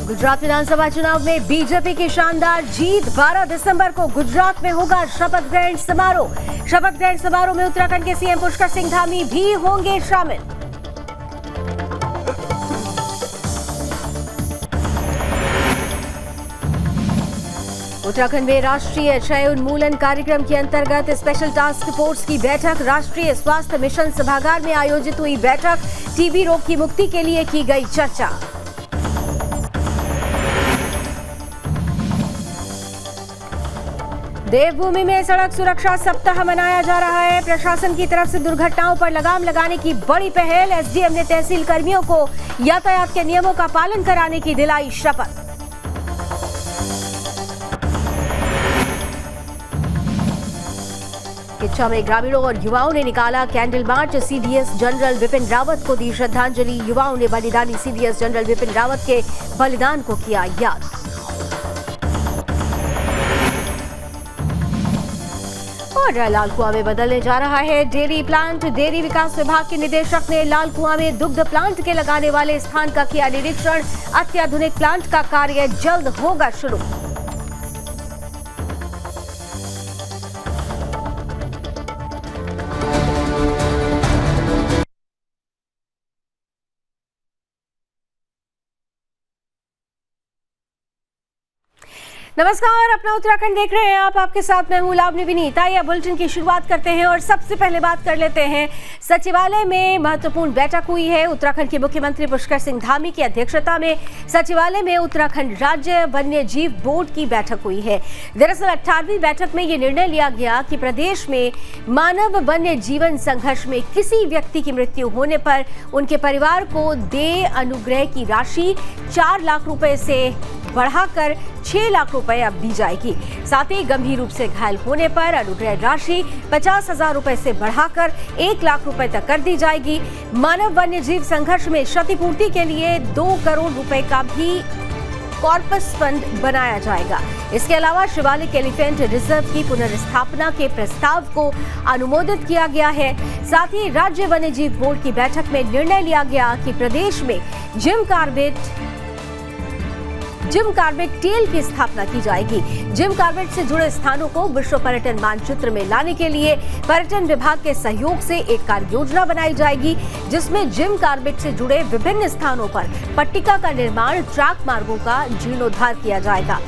गुजरात विधानसभा चुनाव में बीजेपी की शानदार जीत। 12 दिसंबर को गुजरात में होगा शपथ ग्रहण समारोह। शपथ ग्रहण समारोह में उत्तराखंड के सीएम पुष्कर सिंह धामी भी होंगे शामिल। उत्तराखंड में राष्ट्रीय क्षय उन्मूलन कार्यक्रम के अंतर्गत स्पेशल टास्क फोर्स की बैठक। राष्ट्रीय स्वास्थ्य मिशन सभागार में आयोजित हुई बैठक। टीबी रोग की मुक्ति के लिए की गई चर्चा। देवभूमि में सड़क सुरक्षा सप्ताह मनाया जा रहा है। प्रशासन की तरफ से दुर्घटनाओं पर लगाम लगाने की बड़ी पहल। एसडीएम ने तहसील कर्मियों को यातायात के नियमों का पालन कराने की दिलाई शपथ। किच्चा में ग्रामीणों और युवाओं ने निकाला candle march. CDS general Vipin Rawat को दी श्रद्धांजलि। युवाओं ने बलिदानी सीडीएस जनरल विपिन रावत के बलिदान को किया याद। और लाल कुआं में बदलने जा रहा है डेयरी प्लांट। डेयरी विकास विभाग के निदेशक ने लाल कुआं में दुग्ध प्लांट के लगाने वाले स्थान का किया निरीक्षण। अत्याधुनिक प्लांट का कार्य जल्द होगा शुरू। नमस्कार, अपना उत्तराखंड देख रहे हैं आप। आपके साथ मैं हूं लावनी विनीत। आइए बुलेटिन की शुरुआत करते हैं और सबसे पहले बात कर लेते हैं। सचिवालय में महत्वपूर्ण बैठक हुई है। उत्तराखंड के मुख्यमंत्री पुष्कर सिंह धामी की अध्यक्षता में सचिवालय में उत्तराखंड राज्य वन्य जीव बोर्ड की बैठक हुई है। दरअसल 18वीं बैठक में ये निर्णय लिया गया कि प्रदेश में मानव वन्य जीवन संघर्ष में किसी व्यक्ति की मृत्यु होने पर उनके परिवार को देय अनुग्रह की राशि 4 लाख रुपए से बढ़ाकर 6 लाख रुपए अब दी जाएगी। साथ ही गंभीर रूप से घायल होने पर अनुग्रह राशि 50,000 रुपए से बढ़ाकर 1 लाख रुपए तक कर दी जाएगी। मानव वन्य जीव संघर्ष में क्षतिपूर्ति के लिए 2 करोड़ रुपए का भी कॉर्पस फंड बनाया जाएगा। इसके अलावा शिवालिक एलिफेंट रिजर्व की पुनर्स्थापना के प्रस्ताव को अनुमोदित किया गया है। साथ ही राज्य वन्य जीव बोर्ड की बैठक में निर्णय लिया गया कि प्रदेश में जिम कार्बेट टेल की स्थापना की जाएगी। जिम कार्बेट से जुड़े स्थानों को विश्व पर्यटन मानचित्र में लाने के लिए पर्यटन विभाग के सहयोग से एक कार्य योजना बनाई जाएगी, जिसमें जिम कार्बेट से जुड़े विभिन्न स्थानों पर पट्टिका का निर्माण, ट्रैक मार्गों का जीर्णोद्धार किया जाएगा।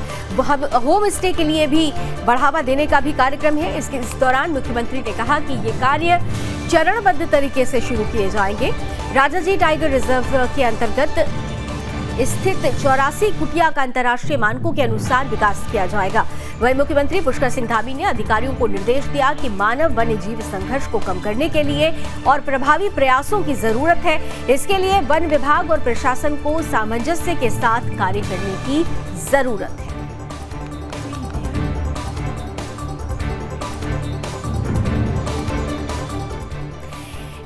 होम स्टे के लिए भी बढ़ावा देने का भी कार्यक्रम है। इस दौरान मुख्यमंत्री ने कहा कि ये कार्य चरणबद्ध तरीके से शुरू किए जाएंगे। राजाजी टाइगर रिजर्व के अंतर्गत स्थित 84 कुटिया का अंतर्राष्ट्रीय मानकों के अनुसार विकास किया जाएगा। वहीं मुख्यमंत्री पुष्कर सिंह धामी ने अधिकारियों को निर्देश दिया कि मानव वन्य जीव संघर्ष को कम करने के लिए और प्रभावी प्रयासों की जरूरत है। इसके लिए वन विभाग और प्रशासन को सामंजस्य के साथ कार्य करने की जरूरत है।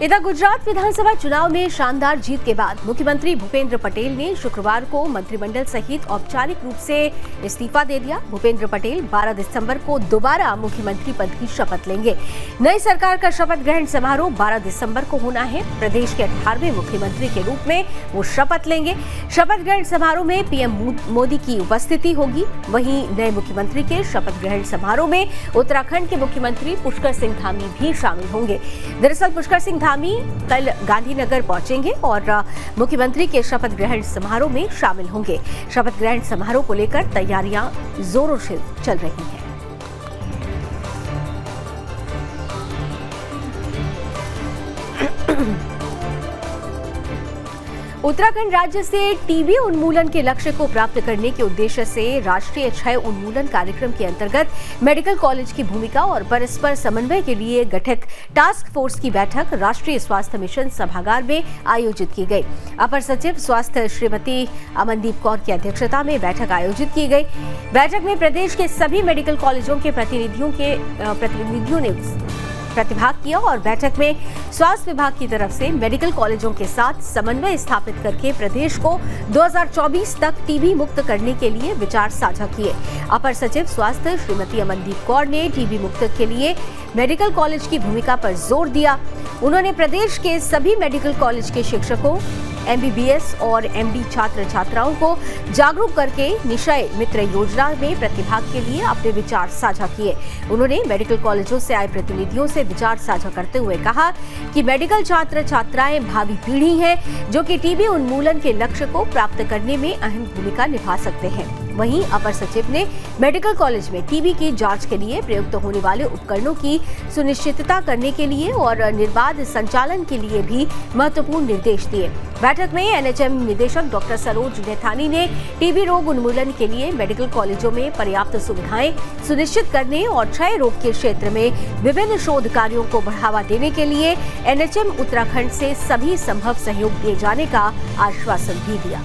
इधर गुजरात विधानसभा चुनाव में शानदार जीत के बाद मुख्यमंत्री भूपेंद्र पटेल ने शुक्रवार को मंत्रिमंडल सहित औपचारिक रूप से इस्तीफा दे दिया। भूपेंद्र पटेल 12 दिसंबर को दोबारा मुख्यमंत्री पद की शपथ लेंगे। नई सरकार का शपथ ग्रहण समारोह 12 दिसंबर को होना है। प्रदेश के 18वें मुख्यमंत्री के रूप में वो शपथ लेंगे। शपथ ग्रहण समारोह में पीएम मोदी की उपस्थिति होगी। वहीं नए मुख्यमंत्री के शपथ ग्रहण समारोह में उत्तराखंड के मुख्यमंत्री पुष्कर सिंह धामी भी शामिल होंगे। दरअसल पुष्कर सिंह धामी कल गांधीनगर पहुंचेंगे और मुख्यमंत्री के शपथ ग्रहण समारोह में शामिल होंगे। शपथ ग्रहण समारोह को लेकर तैयारियां जोरों से चल रही हैं। उत्तराखंड राज्य से टीबी उन्मूलन के लक्ष्य को प्राप्त करने के उद्देश्य से राष्ट्रीय क्षय उन्मूलन कार्यक्रम के अंतर्गत मेडिकल कॉलेज की भूमिका और परस्पर समन्वय के लिए गठित टास्क फोर्स की बैठक राष्ट्रीय स्वास्थ्य मिशन सभागार में आयोजित की गई। अपर सचिव स्वास्थ्य श्रीमती अमनदीप कौर की अध्यक्षता में बैठक आयोजित की गई। बैठक में प्रदेश के सभी मेडिकल कॉलेजों के प्रतिनिधियों ने प्रतिभाग किया और बैठक में स्वास्थ्य विभाग की तरफ से मेडिकल कॉलेजों के साथ समन्वय स्थापित करके प्रदेश को 2024 तक टीबी मुक्त करने के लिए विचार साझा किए। अपर सचिव स्वास्थ्य श्रीमती अमनदीप कौर ने टीबी मुक्त के लिए मेडिकल कॉलेज की भूमिका पर जोर दिया। उन्होंने प्रदेश के सभी मेडिकल कॉलेज के शिक्षकों, MBBS और MD छात्र छात्राओं को जागरूक करके निश्चय मित्र योजना में प्रतिभाग के लिए अपने विचार साझा किए। उन्होंने मेडिकल कॉलेजों से आए प्रतिनिधियों से विचार साझा करते हुए कहा कि मेडिकल छात्र छात्राएं भावी पीढ़ी हैं जो कि टीबी उन्मूलन के लक्ष्य को प्राप्त करने में अहम भूमिका निभा सकते हैं। वहीं अपर सचिव ने मेडिकल कॉलेज में टीबी की जांच के लिए प्रयुक्त होने वाले उपकरणों की सुनिश्चितता करने के लिए और निर्बाध संचालन के लिए भी महत्वपूर्ण निर्देश दिए। बैठक में NHM निदेशक डॉक्टर सरोज नेथानी ने टीबी रोग उन्मूलन के लिए मेडिकल कॉलेजों में पर्याप्त सुविधाएं सुनिश्चित करने और क्षय रोग के क्षेत्र में विभिन्न शोध कार्यों को बढ़ावा देने के लिए NHM उत्तराखंड से सभी संभव सहयोग दिए जाने का आश्वासन भी दिया।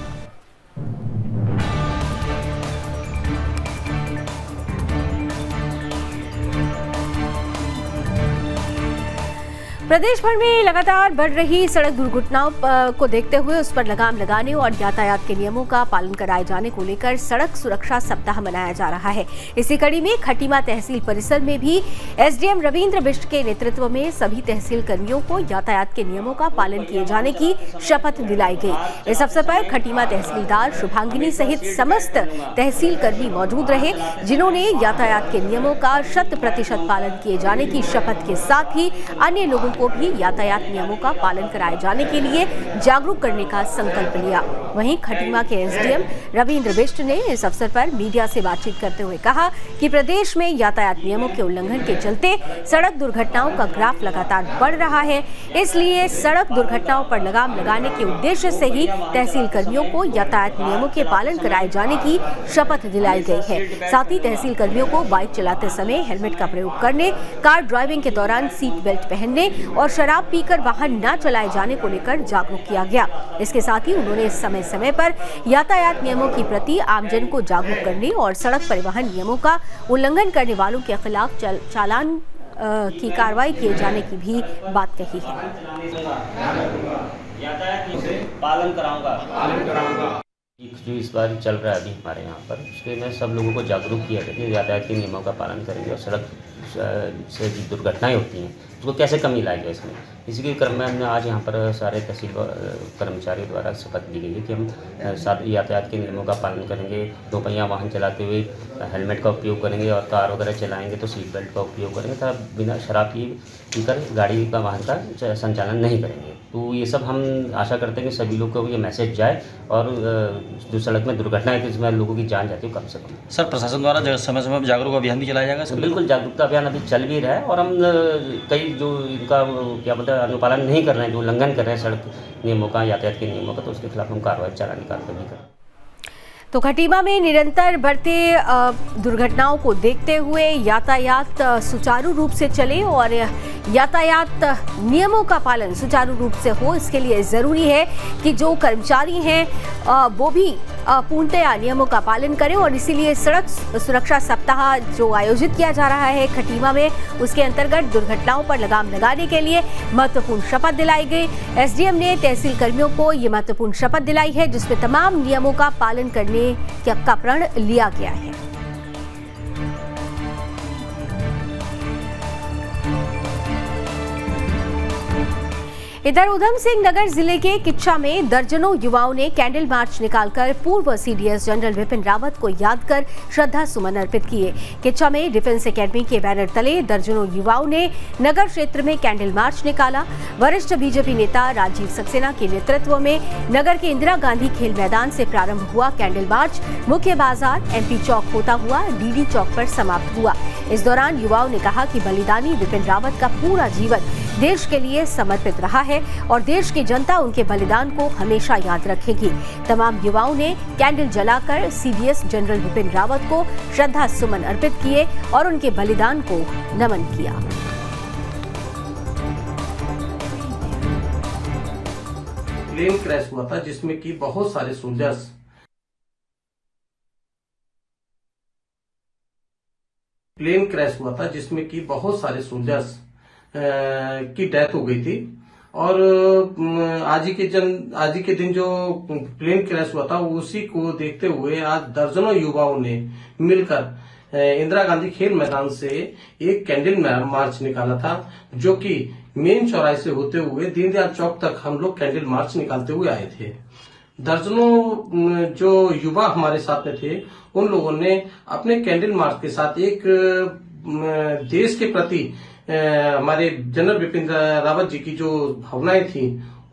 प्रदेश भर में लगातार बढ़ रही सड़क दुर्घटनाओं को देखते हुए उस पर लगाम लगाने और यातायात के नियमों का पालन कराए जाने को लेकर सड़क सुरक्षा सप्ताह मनाया जा रहा है। इसी कड़ी में खटीमा तहसील परिसर में भी SDM रविंद्र बिष्ट के नेतृत्व में सभी तहसील कर्मियों को यातायात के नियमों का पालन किए जाने की शपथ दिलाई गई। इस अवसर पर खटीमा तहसीलदार शुभांगिनी सहित समस्त तहसील कर्मी मौजूद रहे, जिन्होंने यातायात के नियमों का 100% पालन किए जाने की शपथ के साथ ही अन्य लोगों को भी यातायात नियमों का पालन कराए जाने के लिए जागरूक करने का संकल्प लिया। वहीं खटीमा के SDM रविंद्र बिष्ट ने इस अवसर पर मीडिया से बातचीत करते हुए कहा कि प्रदेश में यातायात नियमों के उल्लंघन के चलते सड़क दुर्घटनाओं का ग्राफ लगातार बढ़ रहा है। इसलिए सड़क दुर्घटनाओं पर लगाम लगाने के उद्देश्य से ही तहसील कर्मियों को यातायात नियमों के पालन कराए जाने की शपथ दिलाई गई है। साथ ही तहसील कर्मियों को बाइक चलाते समय हेलमेट का प्रयोग करने, कार ड्राइविंग के दौरान सीट बेल्ट पहनने और शराब पीकर वाहन न चलाए जाने को लेकर जागरूक किया गया। इसके साथ ही उन्होंने समय समय पर यातायात नियमों की प्रति आमजन को जागरूक करने और सड़क परिवहन नियमों का उल्लंघन करने वालों के खिलाफ चालान की कार्रवाई किए जाने की भी बात कही है। पालन कराऊंगा। जो इस बार चल रहा है अभी हमारे यहाँ पर, उसके में सब लोगों को जागरूक किया गया कि यातायात के नियमों का पालन करेंगे और सड़क से जो दुर्घटनाएं होती हैं उसको कैसे कमी लाएंगे। इसमें इसी के क्रम में हमने आज यहाँ पर सारे तहसील कर्मचारियों द्वारा शपथ ली गई है कि हम यातायात के नियमों का पालन करेंगे, दोपहिया वाहन चलाते हुए हेलमेट का उपयोग करेंगे और कार वगैरह चलाएंगे तो सीट बेल्ट का उपयोग करेंगे तथा बिना शराब पीकर गाड़ी का वाहन का संचालन नहीं करेंगे। तो ये सब हम आशा करते हैं कि सभी लोग को ये मैसेज जाए और जो सड़क में दुर्घटनाएं थी जिसमें लोगों की जान जाती है कम से कम। सर, प्रशासन द्वारा समय समय पर जागरूक अभियान भी चलाया जाएगा? बिल्कुल, जागरूकता अभियान अभी चल भी रहा है और हम कई जो इनका क्या बोलते हैं अनुपालन नहीं कर रहे हैं, जो उल्लंघन कर रहे हैं सड़क नियमों का, यातायात के नियमों का, तो उसके खिलाफ हम कार्रवाई चालान निकालकर भी करें। तो खटीमा में निरंतर बढ़ते दुर्घटनाओं को देखते हुए यातायात सुचारू रूप से चले और यातायात नियमों का पालन सुचारू रूप से हो, इसके लिए ज़रूरी है कि जो कर्मचारी हैं वो भी पूर्णतया नियमों का पालन करें। और इसीलिए सड़क सुरक्षा सप्ताह जो आयोजित किया जा रहा है खटीमा में, उसके अंतर्गत दुर्घटनाओं पर लगाम लगाने के लिए महत्वपूर्ण शपथ दिलाई गई। SDM ने तहसील कर्मियों को ये महत्वपूर्ण शपथ दिलाई है जिसमें तमाम नियमों का पालन करने का प्रण लिया गया है। इधर उधम सिंह नगर जिले के किच्छा में दर्जनों युवाओं ने कैंडल मार्च निकालकर पूर्व CDS जनरल विपिन रावत को याद कर श्रद्धा सुमन अर्पित किए। किच्छा में डिफेंस एकेडमी के बैनर तले दर्जनों युवाओं ने नगर क्षेत्र में कैंडल मार्च निकाला। वरिष्ठ BJP नेता राजीव सक्सेना के नेतृत्व में नगर के इंदिरा गांधी खेल मैदान से प्रारंभ हुआ कैंडल मार्च मुख्य बाजार MP चौक होता हुआ DD चौक पर समाप्त हुआ। इस दौरान युवाओं ने कहा कि बलिदानी विपिन रावत का पूरा जीवन देश के लिए समर्पित रहा है और देश की जनता उनके बलिदान को हमेशा याद रखेगी। तमाम युवाओं ने कैंडल जलाकर CDS जनरल विपिन रावत को श्रद्धा सुमन अर्पित किए और उनके बलिदान को नमन किया। प्लेन क्रैश हुआ था जिसमें कि बहुत सारे सोल्जर्स की डेथ हो गई थी। और आज ही के दिन जो प्लेन क्रैश हुआ था उसी को देखते हुए आज दर्जनों युवाओं ने मिलकर इंदिरा गांधी खेल मैदान से एक कैंडल मार्च निकाला था, जो कि मेन चौराहे से होते हुए दीनदयाल चौक तक हम लोग कैंडल मार्च निकालते हुए आए थे। दर्जनों जो युवा हमारे साथ में थे, उन लोगों ने अपने कैंडल मार्च के साथ एक देश के प्रति हमारे जनरल बिपिन रावत जी की जो भावनाएं थी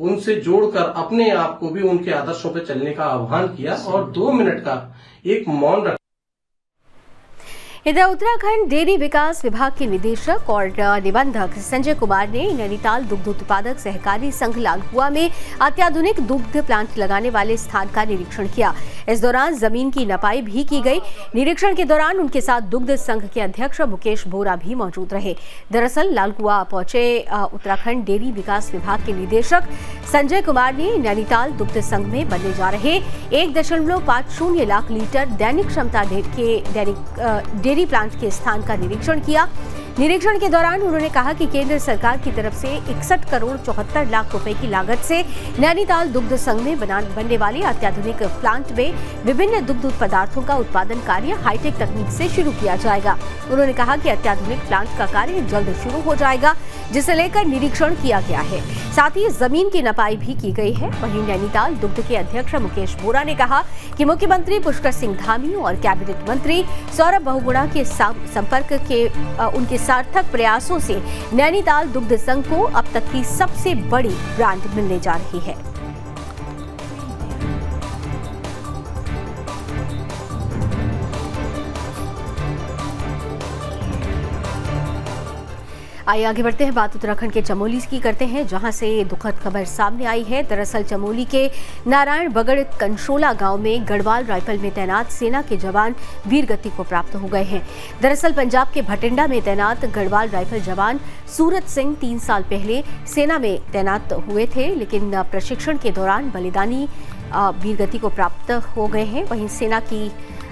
उनसे जोड़कर अपने आप को भी उनके आदर्शों पर चलने का आह्वान किया और 2 मिनट का एक मौन रखा। इधर उत्तराखंड डेयरी विकास विभाग के निदेशक और निबंधक संजय कुमार ने नैनीताल दुग्ध उत्पादक सहकारी संघ लालकुआ में अत्याधुनिक दुग्ध प्लांट लगाने वाले स्थान का निरीक्षण किया। इस दौरान जमीन की नपाई भी की गई। निरीक्षण के दौरान उनके साथ दुग्ध संघ के अध्यक्ष मुकेश बोरा भी मौजूद रहे। दरअसल लालकुआ पहुंचे उत्तराखंड डेयरी विकास विभाग के निदेशक संजय कुमार ने नैनीताल दुग्ध संघ में बनने जा रहे 1.50 लाख लीटर दैनिक क्षमता के डेयरी प्लांट के स्थान का निरीक्षण किया। निरीक्षण के दौरान उन्होंने कहा कि केंद्र सरकार की तरफ से 61 करोड़ 74 लाख रुपए की लागत से नैनीताल दुग्ध संघ में बनने वाले अत्याधुनिक प्लांट में विभिन्न दुग्ध पदार्थों का उत्पादन कार्य हाईटेक तकनीक से शुरू किया जाएगा। उन्होंने कहा कि अत्याधुनिक प्लांट का कार्य जल्द शुरू हो जाएगा, जिसे लेकर निरीक्षण किया गया है। साथ ही जमीन की नपाई भी की गई है। वहीं नैनीताल दुग्ध के अध्यक्ष मुकेश बोरा ने कहा कि मुख्यमंत्री पुष्कर सिंह धामी और कैबिनेट मंत्री सौरभ बहुगुणा के संपर्क के उनके सार्थक प्रयासों से नैनीताल दुग्ध संघ को अब तक की सबसे बड़ी ब्रांड मिलने जा रही है। आइए आगे बढ़ते हैं, बात उत्तराखंड के चमोली की करते हैं, जहां से दुखद खबर सामने आई है। दरअसल चमोली के नारायण बगड़ कंशोला गांव में गढ़वाल राइफल में तैनात सेना के जवान वीर गति को प्राप्त हो गए हैं। दरअसल पंजाब के भटिंडा में तैनात गढ़वाल राइफल जवान सूरत सिंह 3 साल पहले सेना में तैनात हुए थे, लेकिन प्रशिक्षण के दौरान बलिदानी वीर गति को प्राप्त हो गए हैं। वहीं सेना की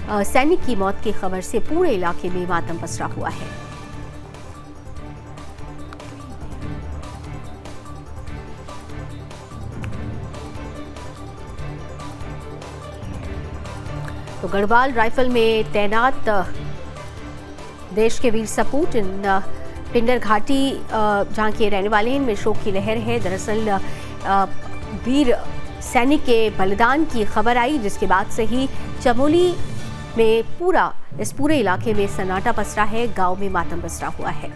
सैनिक की मौत की खबर से पूरे इलाके में मातम पसरा हुआ है। तो गढ़वाल राइफल में तैनात देश के वीर सपूत पिंडर घाटी जहां के रहने वाले हैं, इनमें शोक की लहर है। दरअसल वीर सैनिक के बलिदान की खबर आई, जिसके बाद से ही चमोली में इस पूरे इलाके में सन्नाटा पसरा है, गांव में मातम पसरा हुआ है।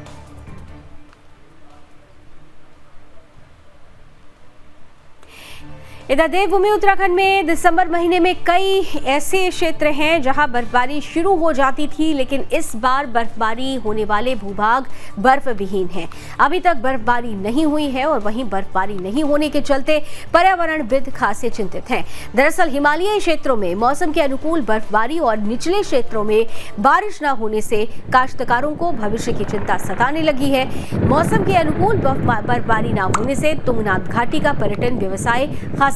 इधर देवभूमि उत्तराखंड में दिसंबर महीने में कई ऐसे क्षेत्र हैं जहां बर्फबारी शुरू हो जाती थी, लेकिन इस बार बर्फबारी होने वाले भूभाग बर्फ विहीन हैं। अभी तक बर्फबारी नहीं हुई है और वहीं बर्फबारी नहीं होने के चलते पर्यावरणविद खासे चिंतित हैं। दरअसल हिमालयी क्षेत्रों में मौसम के अनुकूल बर्फबारी और निचले क्षेत्रों में बारिश न होने से काश्तकारों को भविष्य की चिंता सताने लगी है। मौसम के अनुकूल बर्फबारी न होने से तुंगनाथ घाटी का पर्यटन व्यवसाय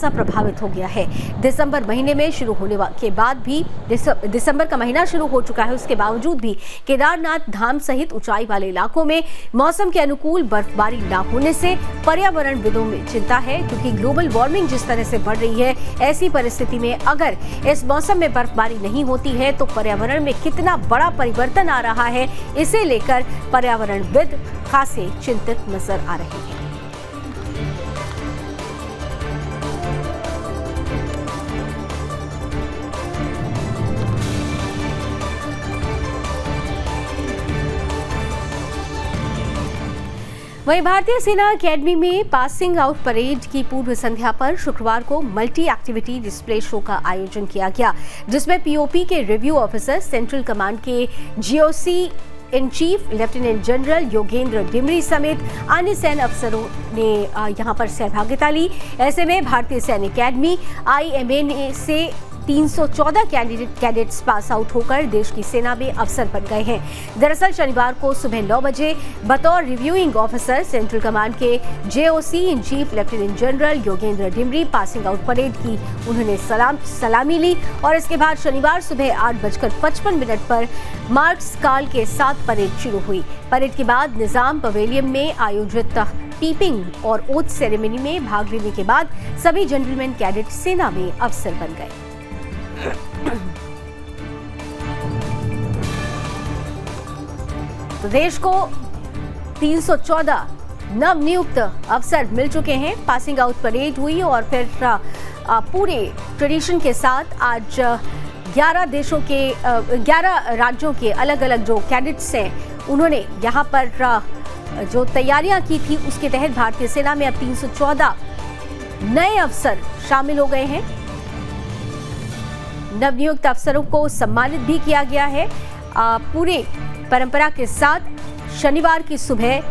प्रभावित हो गया है। दिसंबर महीने में शुरू होने के बाद भी दिसंबर का महीना शुरू हो चुका है, उसके बावजूद भी केदारनाथ धाम सहित ऊंचाई वाले इलाकों में मौसम के अनुकूल बर्फबारी न होने से पर्यावरणविदों में चिंता है, क्योंकि ग्लोबल वार्मिंग जिस तरह से बढ़ रही है, ऐसी परिस्थिति में अगर इस मौसम में बर्फबारी नहीं होती है तो पर्यावरण में कितना बड़ा परिवर्तन आ रहा है, इसे लेकर पर्यावरणविद खासे चिंतित नजर आ रहे हैं। वहीं भारतीय सेना अकेडमी में पासिंग आउट परेड की पूर्व संध्या पर शुक्रवार को मल्टी एक्टिविटी डिस्प्ले शो का आयोजन किया गया, जिसमें पीओपी के रिव्यू ऑफिसर, सेंट्रल कमांड के GOC in chief lieutenant general Yogendra Dimri समेत अन्य सैन्य अफसरों ने यहां पर सहभागिता ली। ऐसे में भारतीय सैन्य अकेडमी IMA से 314 कैडेट्स पास आउट होकर देश की सेना में अफसर बन गए हैं। दरअसल शनिवार को सुबह 9 बजे बतौर रिव्यूइंग ऑफिसर सेंट्रल कमांड के JOC in chief lieutenant general Yogendra Dimri passing out parade की उन्होंने सलामी ली और इसके बाद शनिवार सुबह 8:55 पर मार्क्स काल के साथ परेड शुरू हुई। परेड के बाद निजाम पवेलियन में आयोजित टीपिंग और ओथ सेरेमनी में भाग लेने के बाद सभी जेंटलमैन कैडेट सेना में अफसर बन गए। तो देश को 314 नवनियुक्त अफसर मिल चुके हैं। पासिंग आउट परेड हुई और फिर पूरे ट्रेडिशन के साथ आज 11 राज्यों के अलग अलग जो कैडेट्स हैं उन्होंने यहाँ पर जो तैयारियां की थी उसके तहत भारतीय सेना में अब 314 नए अफसर शामिल हो गए हैं। नवनियुक्त अफसरों को सम्मानित भी किया गया है। पूरे परंपरा के साथ शनिवार की सुबह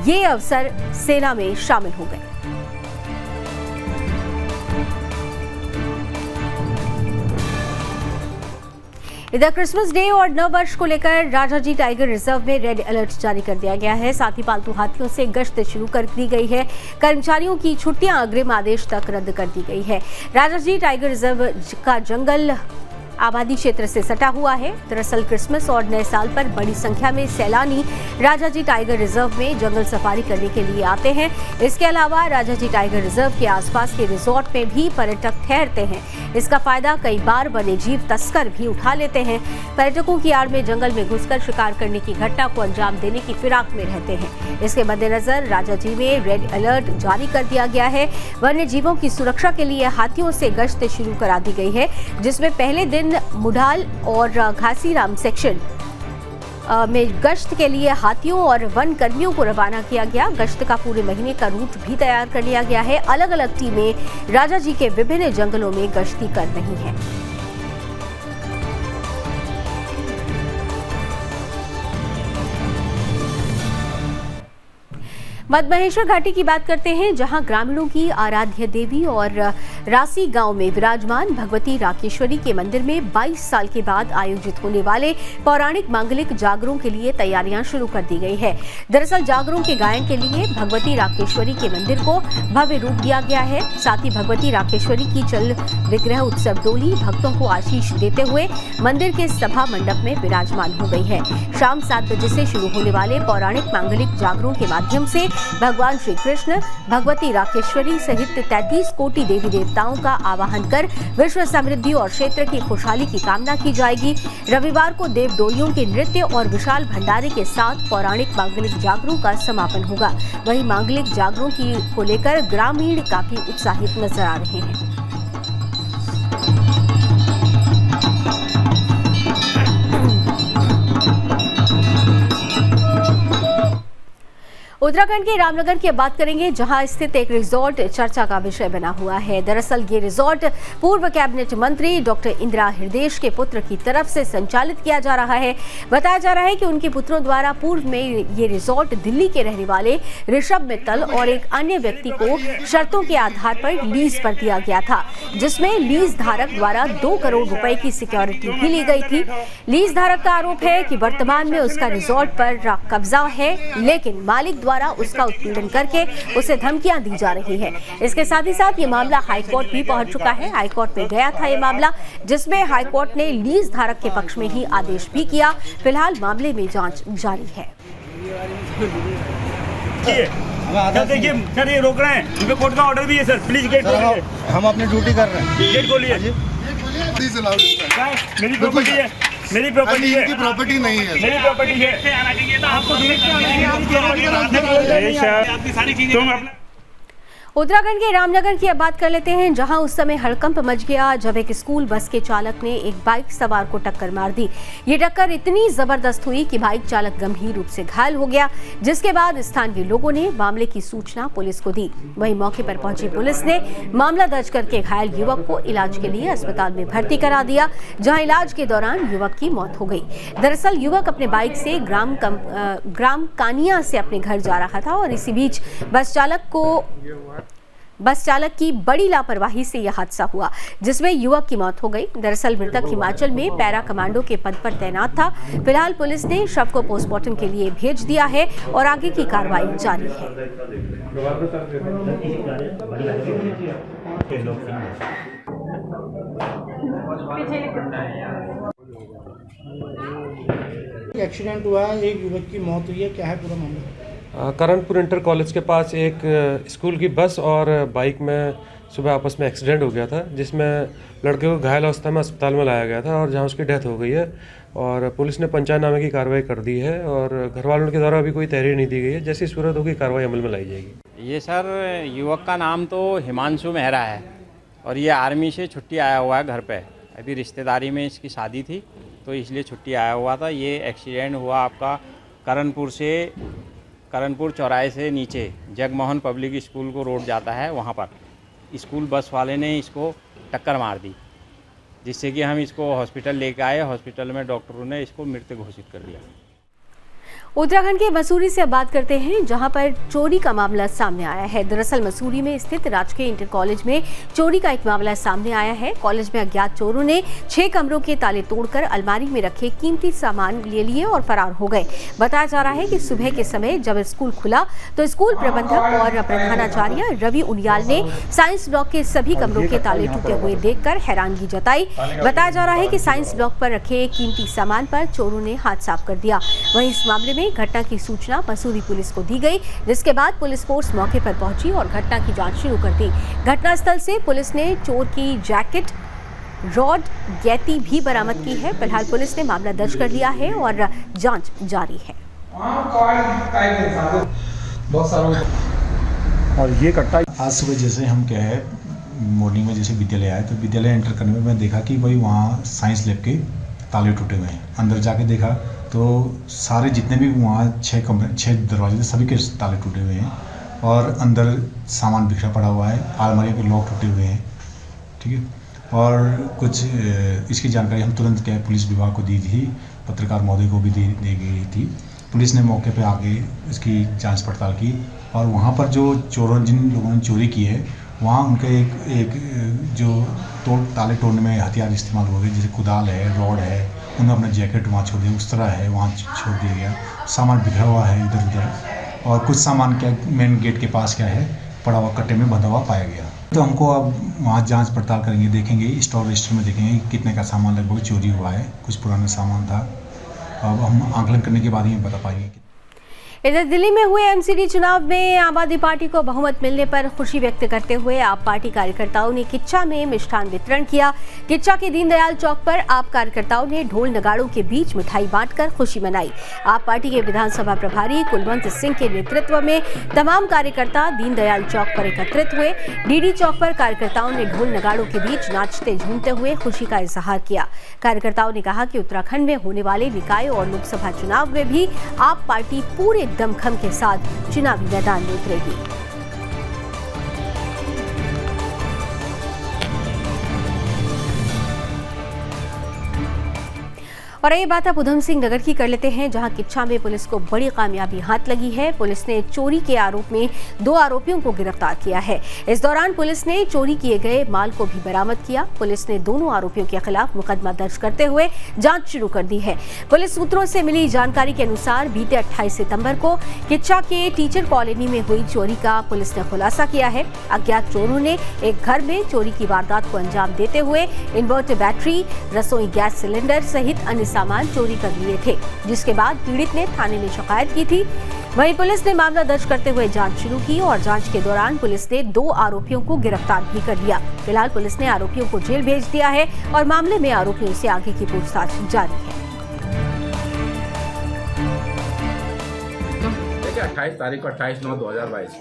ये अफसर सेना में शामिल हो गए। इधर क्रिसमस डे और नव वर्ष को लेकर राजाजी टाइगर रिजर्व में रेड अलर्ट जारी कर दिया गया है। साथ ही पालतू हाथियों से गश्त शुरू कर दी गई है। कर्मचारियों की छुट्टियां अग्रिम आदेश तक रद्द कर दी गई है। राजाजी टाइगर रिजर्व का जंगल आबादी क्षेत्र से सटा हुआ है। दरअसल क्रिसमस और नए साल पर बड़ी संख्या में सैलानी राजाजी टाइगर रिजर्व में जंगल सफारी करने के लिए आते हैं। इसके अलावा राजाजी टाइगर रिजर्व के आसपास के रिजॉर्ट में भी पर्यटक ठहरते हैं। इसका फायदा कई बार वन्यजीव तस्कर भी उठा लेते हैं। पर्यटकों की आड़ में जंगल में घुसकर शिकार करने की घटना को अंजाम देने की फिराक में रहते हैं। इसके मद्देनजर राजाजी में रेड अलर्ट जारी कर दिया गया है। वन्य जीवों की सुरक्षा के लिए हाथियों से गश्त शुरू करा दी गई है, जिसमें पहले दिन मुढाल और घासीराम सेक्शन में गश्त के लिए हाथियों और वन कर्मियों को रवाना किया गया। गश्त का पूरे महीने का रूट भी तैयार कर लिया गया है। अलग अलग टीमें राजाजी के विभिन्न जंगलों में गश्ती कर रही हैं। मधमहेश्वर घाटी की बात करते हैं, जहां ग्रामीणों की आराध्य देवी और रासी गांव में विराजमान भगवती राकेश्वरी के मंदिर में 22 साल के बाद आयोजित होने वाले पौराणिक मांगलिक जागरों के लिए तैयारियां शुरू कर दी गई है। दरअसल जागरों के गायन के लिए भगवती राकेश्वरी के मंदिर को भव्य रूप दिया गया है। साथ ही भगवती राकेश्वरी की चल विग्रह उत्सव डोली भक्तों को आशीष देते हुए मंदिर के सभा मंडप में विराजमान हो गई है। शाम 7 बजे से शुरू होने वाले पौराणिक मांगलिक जागरों के माध्यम से भगवान श्री कृष्ण, भगवती राकेश्वरी सहित 33 कोटि देवी देवताओं का आवाहन कर विश्व समृद्धि और क्षेत्र की खुशहाली की कामना की जाएगी। रविवार को देव डोलियों के नृत्य और विशाल भंडारे के साथ पौराणिक मांगलिक जागरों का समापन होगा। वहीं मांगलिक जागरों को लेकर ग्रामीण काफी उत्साहित नजर आ रहे हैं। उत्तराखंड के रामनगर की बात करेंगे, जहां स्थित एक रिजॉर्ट चर्चा का विषय बना हुआ है। दरअसल ये रिजॉर्ट पूर्व कैबिनेट मंत्री डॉक्टर इंदिरा हृदयेश के पुत्र की तरफ से संचालित किया जा रहा है। बताया जा रहा है कि उनके पुत्रों द्वारा पूर्व में ये रिजॉर्ट दिल्ली के रहने वाले ऋषभ मित्तल और एक अन्य व्यक्ति को शर्तों के आधार पर लीज पर दिया गया था, जिसमें लीज धारक द्वारा 2 करोड़ रुपए की सिक्योरिटी भी ली गई थी। लीज धारक का आरोप है कि वर्तमान में उसका रिजॉर्ट पर कब्जा है, लेकिन मालिक द्वारा उसका उत्पीड़न करके उसे धमकियां दी जा रही है। इसके साथ ही साथ ये मामला हाईकोर्ट भी पहुंच चुका है। हाईकोर्ट में गया था ये मामला, जिसमें हाईकोर्ट ने लीज धारक के पक्ष में ही आदेश भी किया। फिलहाल मामले में जांच जारी है। देखिए सर, ये रोक रहे हैं, उनके कोर्ट का ऑर्डर भी है सर। प्लीज गेट खोलिए। हम अपनी ड्यूटी कर रहे हैं। गेट खोलिए। मेरी प्रॉपर्टी है, मेरी प्रॉपर्टी है। प्रॉपर्टी नहीं है, मेरी प्रॉपर्टी है। आपको तुम अपना उत्तराखंड के रामनगर की अब बात कर लेते हैं, जहां उस समय हड़कंप मच गया जब एक स्कूल बस के चालक ने एक बाइक सवार को टक्कर मार दी। ये टक्कर इतनी जबरदस्त हुई कि बाइक चालक गंभीर रूप से घायल हो गया, जिसके बाद स्थानीय लोगों ने मामले की सूचना पुलिस को दी। वहीं मौके पर पहुंची पुलिस ने मामला दर्ज करके घायल युवक को इलाज के लिए अस्पताल में भर्ती करा दिया, जहां इलाज के दौरान युवक की मौत हो गई। दरअसल युवक अपने बाइक से ग्राम कानिया से अपने घर जा रहा था और इसी बीच बस चालक की बड़ी लापरवाही से यह हादसा हुआ, जिसमें युवक की मौत हो गई। दरअसल मृतक हिमाचल में पैरा कमांडो के पद पर तैनात था। फिलहाल पुलिस ने शव को पोस्टमार्टम के लिए भेज दिया है और आगे की कार्रवाई जारी है। एक्सीडेंट हुआ है, एक युवक की मौत हुई है, क्या है पूरा मामला? करणपुर इंटर कॉलेज के पास एक स्कूल की बस और बाइक में सुबह आपस में एक्सीडेंट हो गया था, जिसमें लड़के को घायल अवस्था में अस्पताल में लाया गया था और जहां उसकी डेथ हो गई है। और पुलिस ने पंचनामे की कार्रवाई कर दी है और घर वालों के द्वारा अभी कोई तहरीर नहीं दी गई है। जैसी सूरत होगी कार्रवाई अमल में लाई जाएगी। ये सर युवक का नाम तो हिमांशु मेहरा है और ये आर्मी से छुट्टी आया हुआ है घर पे। अभी रिश्तेदारी में इसकी शादी थी तो इसलिए छुट्टी आया हुआ था। ये एक्सीडेंट हुआ आपका करणपुर चौराहे से नीचे जगमोहन पब्लिक स्कूल को रोड जाता है, वहाँ पर स्कूल बस वाले ने इसको टक्कर मार दी, जिससे कि हम इसको हॉस्पिटल लेके आए। हॉस्पिटल में डॉक्टरों ने इसको मृत घोषित कर दिया। उत्तराखंड के मसूरी से अब बात करते हैं, जहां पर चोरी का मामला सामने आया है। दरअसल मसूरी में स्थित राजकीय इंटर कॉलेज में चोरी का एक मामला सामने आया है। कॉलेज में अज्ञात चोरों ने 6 कमरों के ताले तोड़कर अलमारी में रखे कीमती सामान ले लिए और फरार हो गए। बताया जा रहा है कि सुबह के समय जब स्कूल खुला तो स्कूल प्रबंधक और प्रधानाचार्य रवि उनियाल ने साइंस ब्लॉक के सभी कमरों के ताले टूटे हुए देखकर हैरानगी जताई। बताया जा रहा है कि साइंस ब्लॉक पर रखे कीमती सामान पर चोरों ने हाथ साफ कर दिया। वहीं इस मामले में घटना की सूचना मसूरी पुलिस को दी गई, जिसके बाद पुलिस फोर्स मौके पर पहुंची और घटना की जांच शुरू कर दी। घटनास्थल से पुलिस ने चोर की जैकेट, रॉड, गैती भी बरामद की है। फिलहाल पुलिस ने मामला दर्ज कर लिया है और जांच जारी है। और ये घटना आज सुबह जैसे हम क्या है मॉर्निंग में जैसे विद्यालय आए तो विद्यालय एंटर करने में मैं देखा कि भाई वहाँ साइंस लैब के ताले टूटे हुए हैं। अंदर जाके देखा तो सारे जितने भी वहाँ 6 दरवाजे थे सभी के ताले टूटे हुए हैं और अंदर सामान बिखरा पड़ा हुआ है। अलमारियों के लॉक टूटे हुए हैं, ठीक है। और कुछ इसकी जानकारी हम तुरंत क्या पुलिस विभाग को दी थी, पत्रकार महोदय को भी दी गई थी। पुलिस ने मौके पे आके इसकी जांच पड़ताल की और वहाँ पर जो चोरों जिन लोगों ने चोरी की है वहाँ उनके एक जो ताले तोड़ने में हथियार इस्तेमाल हुए, जैसे कुदाल है, रॉड है, उन्होंने अपना जैकेट वहाँ छोड़ दिया, उस तरह है वहाँ छोड़ दिया गया। सामान बिखरा हुआ है इधर उधर और कुछ सामान क्या मेन गेट के पास क्या है पड़ा हुआ कट्टे में बंधा हुआ पाया गया। तो हमको अब वहाँ जांच पड़ताल करेंगे, देखेंगे स्टोर रजिस्टर में देखेंगे कितने का सामान लगभग चोरी हुआ है। कुछ पुराना सामान था, अब हम आंकलन करने के बाद ही बता पाएंगे। इधर दिल्ली में हुए एमसीडी चुनाव में आम आदमी पार्टी को बहुमत मिलने पर खुशी व्यक्त करते हुए आप पार्टी कार्यकर्ताओं ने किच्चा में मिष्ठान वितरण किया। किच्चा के दीनदयाल चौक पर आप कार्यकर्ताओं ने ढोल नगाड़ों के बीच मिठाई बांटकर खुशी मनाई। आप पार्टी के विधानसभा प्रभारी कुलवंत सिंह के नेतृत्व में तमाम कार्यकर्ता दीनदयाल चौक पर एकत्रित हुए। डीडी चौक पर कार्यकर्ताओं ने ढोल नगाड़ों के बीच नाचते झूमते हुए खुशी का इजहार किया। कार्यकर्ताओं ने कहा कि उत्तराखंड में होने वाले निकाय और लोकसभा चुनाव में भी आप पार्टी पूरे दमखम के साथ चुनावी मैदान में उतरेगी। और ये बात आप उधम सिंह नगर की कर लेते हैं, जहां किच्छा में पुलिस को बड़ी कामयाबी हाथ लगी है। पुलिस ने चोरी के आरोप में 2 आरोपियों को गिरफ्तार किया है। इस दौरान पुलिस ने चोरी किए गए माल को भी बरामद किया। पुलिस ने दोनों आरोपियों के खिलाफ मुकदमा दर्ज करते हुए जांच शुरू कर दी है। पुलिस सूत्रों से मिली जानकारी के अनुसार बीते 28 सितंबर को किच्छा के टीचर कॉलोनी में हुई चोरी का पुलिस ने खुलासा किया है। अज्ञात चोरों ने एक घर में चोरी की वारदात को अंजाम देते हुए इन्वर्टर बैटरी, रसोई गैस सिलेंडर सहित अन्य सामान चोरी कर लिए थे, जिसके बाद पीड़ित ने थाने में शिकायत की थी। वहीं पुलिस ने मामला दर्ज करते हुए जांच शुरू की और जांच के दौरान पुलिस ने 2 आरोपियों को गिरफ्तार भी कर लिया। फिलहाल पुलिस ने आरोपियों को जेल भेज दिया है और मामले में आरोपियों से आगे की पूछताछ जारी है। 28 तारीख को 28/9/2022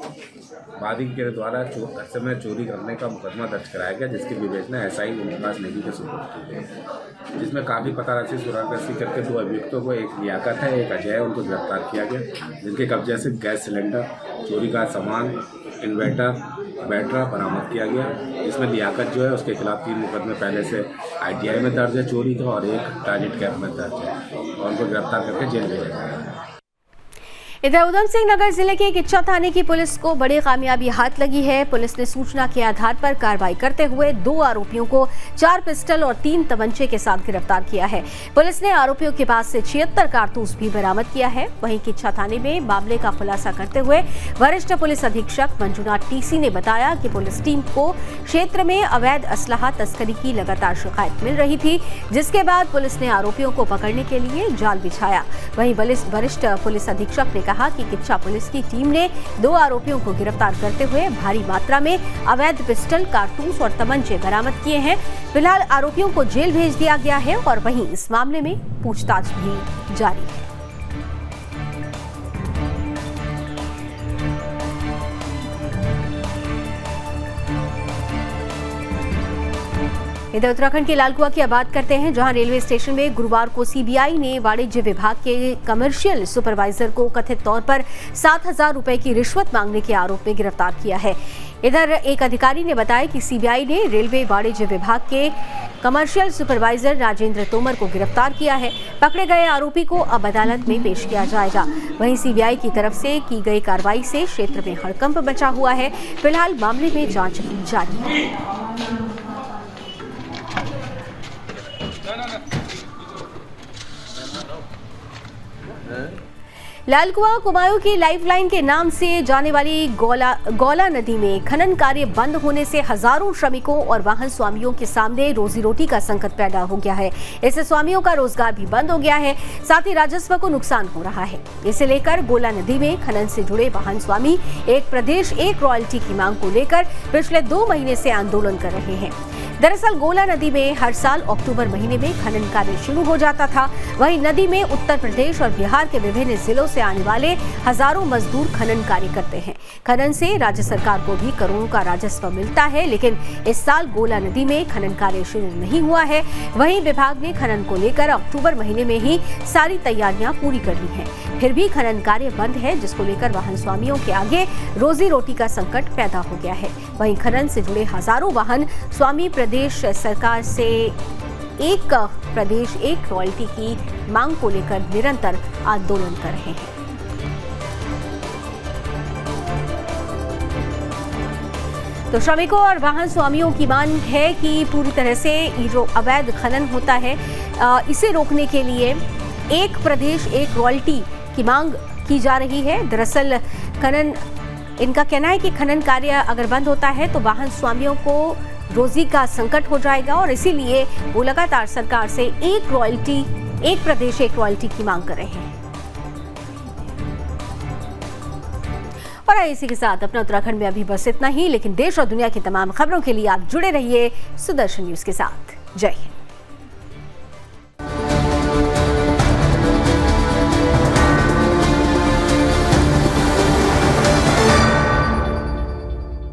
वादी के द्वारा घर से में चोरी करने का मुकदमा दर्ज कराया गया, जिसकी विवेचना एसआई मुमताज नेगी के सुपुर्द की गई, जिसमें काफ़ी पता रसी सुरागसी करके 2 अभियुक्तों को, एक लियाकत है एक अजय है, उनको गिरफ्तार किया गया, जिनके कब्जे से गैस सिलेंडर, चोरी का सामान, इन्वर्टर, बैटरा बरामद किया गया। इसमें लियाकत जो है उसके खिलाफ 3 मुकदमे पहले से ITI में दर्ज है चोरी का और एक टारगेट कैप में दर्ज है और उनको गिरफ्तार करके जेल भेजा गया। इधर उधम सिंह नगर जिले के किच्छा थाने की पुलिस को बड़ी कामयाबी हाथ लगी है। पुलिस ने सूचना के आधार पर कार्रवाई करते हुए 2 आरोपियों को 4 पिस्टल और 3 तमंचे के साथ गिरफ्तार किया है। पुलिस ने आरोपियों के पास से 76 कारतूस भी बरामद किया है। वहीं किच्छा थाने में मामले का खुलासा करते हुए वरिष्ठ पुलिस अधीक्षक मंजुनाथ TC ने बताया कि पुलिस टीम को क्षेत्र में अवैध असलहा तस्करी की लगातार शिकायत मिल रही थी, जिसके बाद पुलिस ने आरोपियों को पकड़ने के लिए जाल बिछाया। वहीं वरिष्ठ पुलिस अधीक्षक ने कहा कि किच्चा पुलिस की टीम ने 2 आरोपियों को गिरफ्तार करते हुए भारी मात्रा में अवैध पिस्टल, कारतूस और तमंचे बरामद किए हैं। फिलहाल आरोपियों को जेल भेज दिया गया है और वहीं इस मामले में पूछताछ भी जारी है। इधर उत्तराखंड के लालकुआ की अब बात करते हैं, जहां रेलवे स्टेशन में गुरुवार को सीबीआई ने वाणिज्य विभाग के कमर्शियल सुपरवाइजर को कथित तौर पर 7,000 रुपए की रिश्वत मांगने के आरोप में गिरफ्तार किया है। इधर एक अधिकारी ने बताया कि सीबीआई ने रेलवे वाणिज्य विभाग के कमर्शियल सुपरवाइजर राजेंद्र तोमर को गिरफ्तार किया है। पकड़े गए आरोपी को अब अदालत में पेश किया जाएगा। वहीं सीबीआई की तरफ से की गई कार्रवाई से क्षेत्र में हड़कंप मचा हुआ है। फिलहाल मामले में जांच जारी है। लालकुआ कुमाऊं की लाइफलाइन के नाम से जाने वाली गौला नदी में खनन कार्य बंद होने से हजारों श्रमिकों और वाहन स्वामियों के सामने रोजी रोटी का संकट पैदा हो गया है। इससे स्वामियों का रोजगार भी बंद हो गया है, साथ ही राजस्व को नुकसान हो रहा है। इसे लेकर गौला नदी में खनन से जुड़े वाहन स्वामी एक प्रदेश एक रॉयल्टी की मांग को लेकर पिछले 2 महीने से आंदोलन कर रहे हैं। दरअसल गौला नदी में हर साल अक्टूबर महीने में खनन कार्य शुरू हो जाता था। वहीं नदी में उत्तर प्रदेश और बिहार के विभिन्न जिलों से आने वाले हजारों मजदूर खनन कार्य करते हैं। खनन से राज्य सरकार को भी करोड़ों का राजस्व मिलता है, लेकिन इस साल गौला नदी में खनन कार्य शुरू नहीं हुआ है। वहीं विभाग ने खनन को लेकर अक्टूबर महीने में ही सारी तैयारियां पूरी कर ली हैं। फिर भी खनन कार्य बंद है, जिसको लेकर वाहन स्वामियों के आगे रोजी रोटी का संकट पैदा हो गया है। वहीं खनन से जुड़े हजारों वाहन स्वामी प्रदेश सरकार से एक प्रदेश एक रॉयल्टी की मांग को लेकर निरंतर आंदोलन कर रहे हैं। तो श्रमिकों और वाहन स्वामियों की मांग है कि पूरी तरह से ये जो अवैध खनन होता है, इसे रोकने के लिए एक प्रदेश एक रॉयल्टी की मांग की जा रही है। दरअसल इनका कहना है कि खनन कार्य अगर बंद होता है तो वाहन स्वामियों को रोजी का संकट हो जाएगा और इसीलिए वो लगातार सरकार से एक प्रदेश एक रॉयल्टी की मांग कर रहे हैं। और इसी के साथ अपना उत्तराखंड में अभी बस इतना ही, लेकिन देश और दुनिया की तमाम खबरों के लिए आप जुड़े रहिए सुदर्शन न्यूज के साथ। जय हिंद।